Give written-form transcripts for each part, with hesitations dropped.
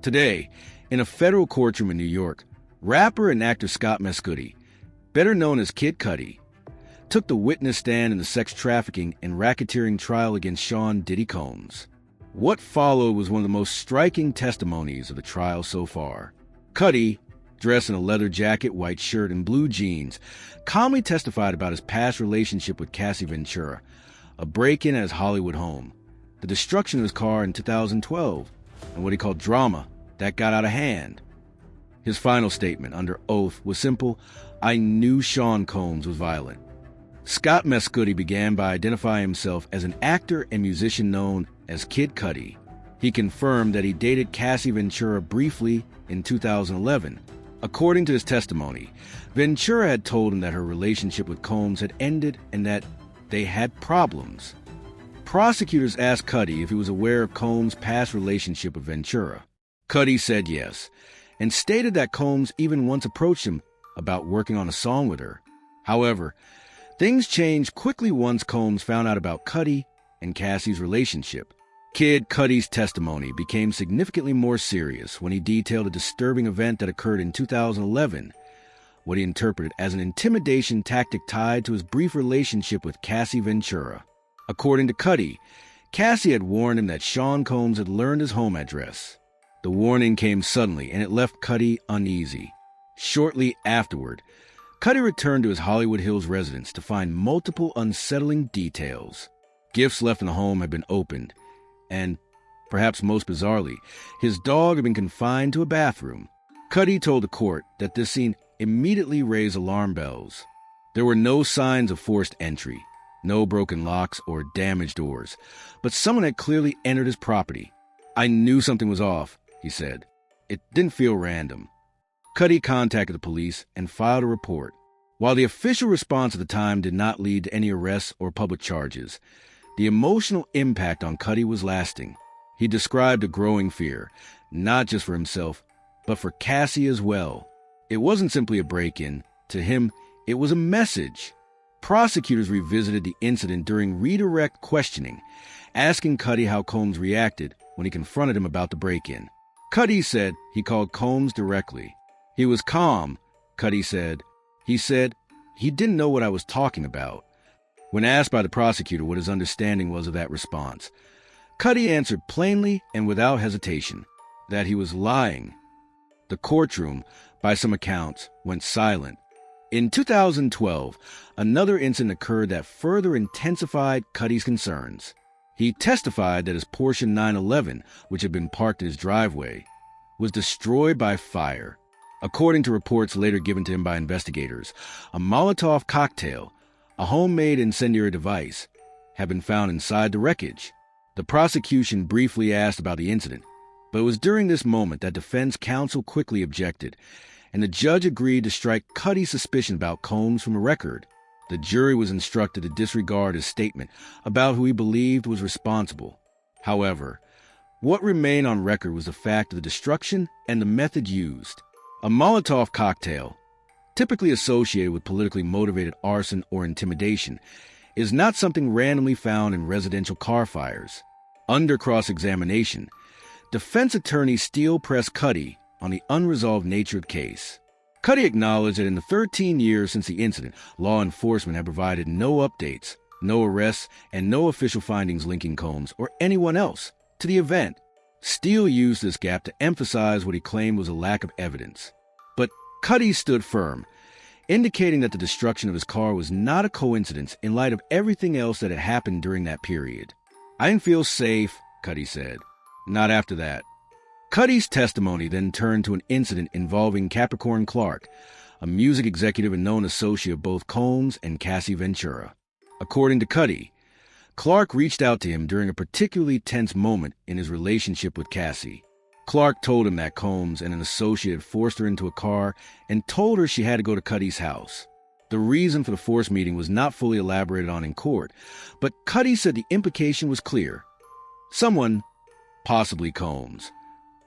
Today, in a federal courtroom in New York, rapper and actor Scott Mescudi, better known as Kid Cudi, took the witness stand in the sex trafficking and racketeering trial against Sean Diddy Combs. What followed was one of the most striking testimonies of the trial so far. Cudi, dressed in a leather jacket, white shirt, and blue jeans, calmly testified about his past relationship with Cassie Ventura, a break-in at his Hollywood home, the destruction of his car in 2012, and what he called drama that got out of hand. His final statement under oath was simple: "I knew Sean Combs was violent." Scott Mescudi began by identifying himself as an actor and musician known as Kid Cudi. He confirmed that he dated Cassie Ventura briefly in 2011. According to his testimony, Ventura had told him that her relationship with Combs had ended and that they had problems. Prosecutors asked Cudi if he was aware of Combs' past relationship with Ventura. Cudi said yes, and stated that Combs even once approached him about working on a song with her. However, things changed quickly once Combs found out about Cudi and Cassie's relationship. Kid Cudi's testimony became significantly more serious when he detailed a disturbing event that occurred in 2011, what he interpreted as an intimidation tactic tied to his brief relationship with Cassie Ventura. According to Cudi, Cassie had warned him that Sean Combs had learned his home address. The warning came suddenly, and it left Cudi uneasy. Shortly afterward, Cudi returned to his Hollywood Hills residence to find multiple unsettling details. Gifts left in the home had been opened, and, perhaps most bizarrely, his dog had been confined to a bathroom. Cudi told the court that this scene immediately raised alarm bells. There were no signs of forced entry, no broken locks or damaged doors, but someone had clearly entered his property. "I knew something was off," he said. "It didn't feel random." Cudi contacted the police and filed a report. While the official response at the time did not lead to any arrests or public charges, the emotional impact on Cudi was lasting. He described a growing fear, not just for himself, but for Cassie as well. It wasn't simply a break-in. To him, it was a message. Prosecutors revisited the incident during redirect questioning, asking Cudi how Combs reacted when he confronted him about the break-in. Cudi said he called Combs directly. "He was calm," Cudi said. He said he didn't know what I was talking about. When asked by the prosecutor what his understanding was of that response, Cudi answered plainly and without hesitation that he was lying. The courtroom, by some accounts, went silent. In 2012, another incident occurred that further intensified Cudi's concerns. He testified that his Porsche 911, which had been parked in his driveway, was destroyed by fire. According to reports later given to him by investigators, a Molotov cocktail, a homemade incendiary device, had been found inside the wreckage. The prosecution briefly asked about the incident, but it was during this moment that defense counsel quickly objected, and the judge agreed to strike Cudi's suspicion about Combs from the record. The jury was instructed to disregard his statement about who he believed was responsible. However, what remained on record was the fact of the destruction and the method used. A Molotov cocktail, typically associated with politically motivated arson or intimidation, is not something randomly found in residential car fires. Under cross-examination, defense attorney Steele pressed Cudi on the unresolved nature of the case. Cudi acknowledged that in the 13 years since the incident, law enforcement had provided no updates, no arrests, and no official findings linking Combs or anyone else to the event. Steele used this gap to emphasize what he claimed was a lack of evidence. But Cudi stood firm, indicating that the destruction of his car was not a coincidence in light of everything else that had happened during that period. "I didn't feel safe," Cudi said. "Not after that." Cudi's testimony then turned to an incident involving Capricorn Clark, a music executive and known associate of both Combs and Cassie Ventura. According to Cudi, Clark reached out to him during a particularly tense moment in his relationship with Cassie. Clark told him that Combs and an associate had forced her into a car and told her she had to go to Cudi's house. The reason for the forced meeting was not fully elaborated on in court, but Cudi said the implication was clear. Someone, possibly Combs,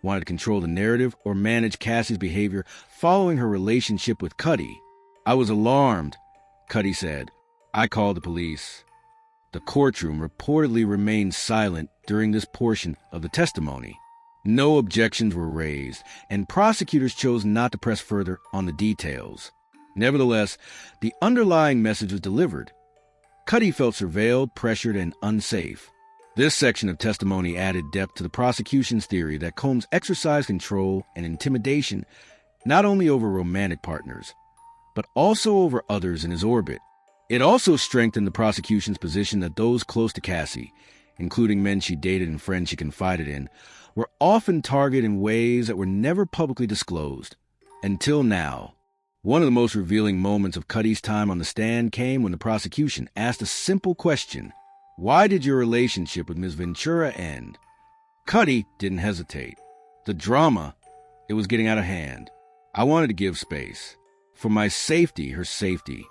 wanted to control the narrative or manage Cassie's behavior following her relationship with Cudi. "I was alarmed," Cudi said. "I called the police." The courtroom reportedly remained silent during this portion of the testimony. No objections were raised, and prosecutors chose not to press further on the details. Nevertheless, the underlying message was delivered. Cudi felt surveilled, pressured, and unsafe. This section of testimony added depth to the prosecution's theory that Combs exercised control and intimidation not only over romantic partners, but also over others in his orbit. It also strengthened the prosecution's position that those close to Cassie, including men she dated and friends she confided in, were often targeted in ways that were never publicly disclosed. Until now. One of the most revealing moments of Cudi's time on the stand came when the prosecution asked a simple question: why did your relationship with Ms. Ventura end? Cudi didn't hesitate. The drama, it was getting out of hand. I wanted to give space. For my safety, her safety.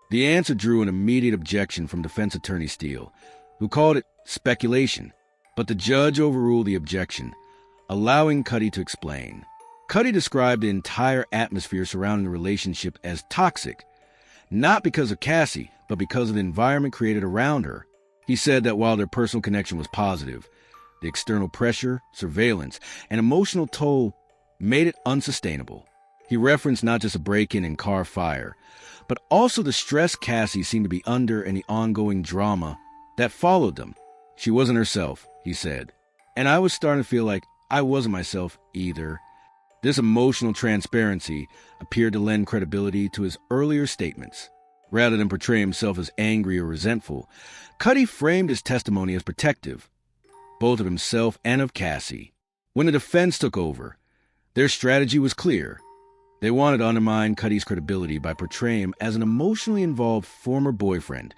The answer drew an immediate objection from defense attorney Steele, who called it speculation. But the judge overruled the objection, allowing Cudi to explain. Cudi described the entire atmosphere surrounding the relationship as toxic, not because of Cassie, but because of the environment created around her. He said that while their personal connection was positive, the external pressure, surveillance, and emotional toll made it unsustainable. He referenced not just a break-in and car fire, but also the stress Cassie seemed to be under and the ongoing drama that followed them. She wasn't herself, he said, and I was starting to feel like I wasn't myself either. This emotional transparency appeared to lend credibility to his earlier statements. Rather than portray himself as angry or resentful, Cudi framed his testimony as protective, both of himself and of Cassie. When the defense took over, their strategy was clear. They wanted to undermine Cudi's credibility by portraying him as an emotionally involved former boyfriend,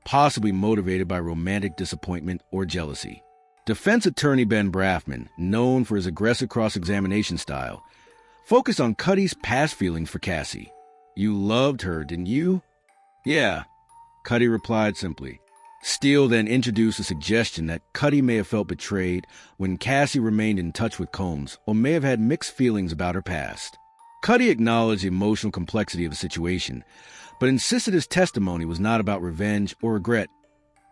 possibly motivated by romantic disappointment or jealousy. Defense attorney Ben Braffman, known for his aggressive cross-examination style, focused on Cudi's past feelings for Cassie. You loved her, didn't you? Yeah, Cudi replied simply. Steele then introduced a suggestion that Cudi may have felt betrayed when Cassie remained in touch with Combs or may have had mixed feelings about her past. Cudi acknowledged the emotional complexity of the situation, but insisted his testimony was not about revenge or regret.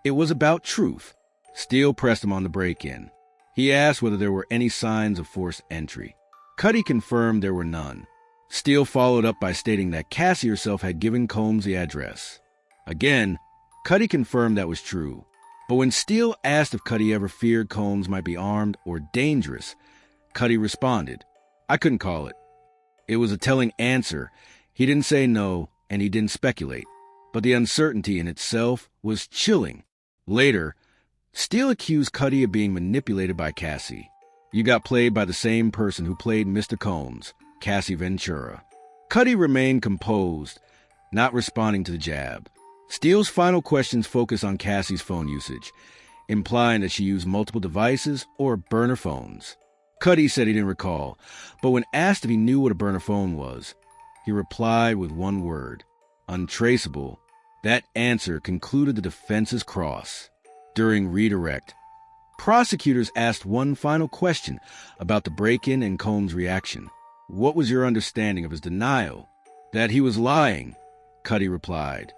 It was about truth. Steele pressed him on the break-in. He asked whether there were any signs of forced entry. Cudi confirmed there were none. Steele followed up by stating that Cassie herself had given Combs the address. Again, Cudi confirmed that was true. But when Steele asked if Cudi ever feared Combs might be armed or dangerous, Cudi responded, I couldn't call it. It was a telling answer. He didn't say no, and he didn't speculate. But the uncertainty in itself was chilling. Later, Steele accused Cudi of being manipulated by Cassie. You got played by the same person who played Mr. Combs, Cassie Ventura. Cudi remained composed, not responding to the jab. Steele's final questions focused on Cassie's phone usage, implying that she used multiple devices or burner phones. Cudi said he didn't recall, but when asked if he knew what a burner phone was, he replied with one word, untraceable. That answer concluded the defense's cross. During redirect, prosecutors asked one final question about the break-in and Combs' reaction. What was your understanding of his denial? That he was lying, Cudi replied.